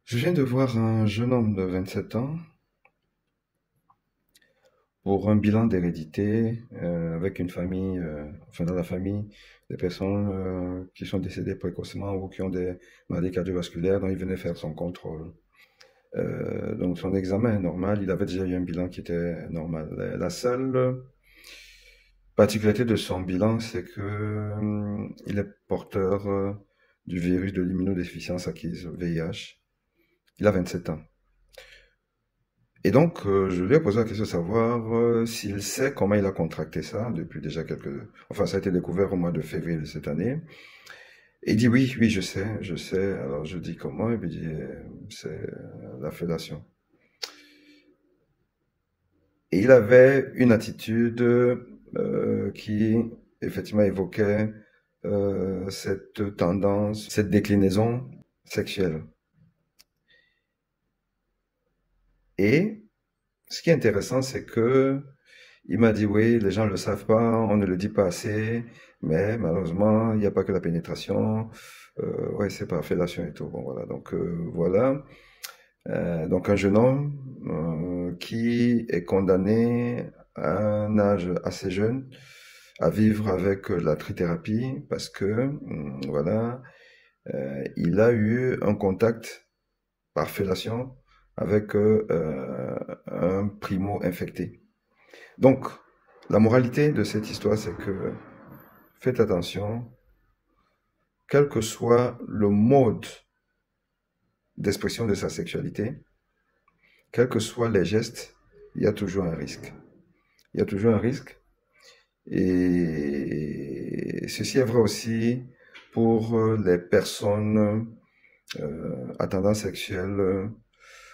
Je viens de voir un jeune homme de 27 ans pour un bilan d'hérédité avec une famille, enfin dans la famille, des personnes qui sont décédées précocement ou qui ont des maladies cardiovasculaires, dont il venait faire son contrôle. Donc son examen est normal, il avait déjà eu un bilan qui était normal. La seule particularité de son bilan, c'est que il est porteur du virus de l'immunodéficience acquise, VIH. Il a 27 ans. Et donc, je lui ai posé la question de savoir s'il sait comment il a contracté ça depuis déjà quelques... Enfin, ça a été découvert au mois de février de cette année. Et il dit oui, oui, je sais, je sais. Alors, je dis comment? Et puis il dit, c'est la fellation. Et il avait une attitude qui, effectivement, évoquait cette tendance, cette déclinaison sexuelle. Et ce qui est intéressant, c'est que il m'a dit oui, les gens ne le savent pas, on ne le dit pas assez, mais malheureusement, il n'y a pas que la pénétration. Ouais, c'est pas fellation et tout. Bon, voilà. Donc, voilà. Donc, un jeune homme qui est condamné à un âge assez jeune à vivre avec la trithérapie parce que, voilà, il a eu un contact par fellation avec un primo infecté. Donc, la moralité de cette histoire, c'est que faites attention, quel que soit le mode d'expression de sa sexualité, quels que soient les gestes, il y a toujours un risque. Il y a toujours un risque. Et ceci est vrai aussi pour les personnes à tendance sexuelle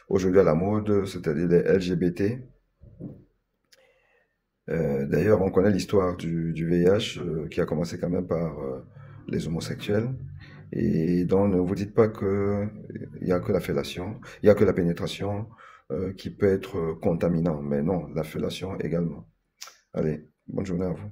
aujourd'hui à la mode, c'est-à-dire les LGBT. D'ailleurs, on connaît l'histoire du VIH qui a commencé quand même par les homosexuels. Et donc, ne vous dites pas que il y a que la fellation, il y a que la pénétration qui peut être contaminant. Mais non, la fellation également. Allez, bonne journée à vous.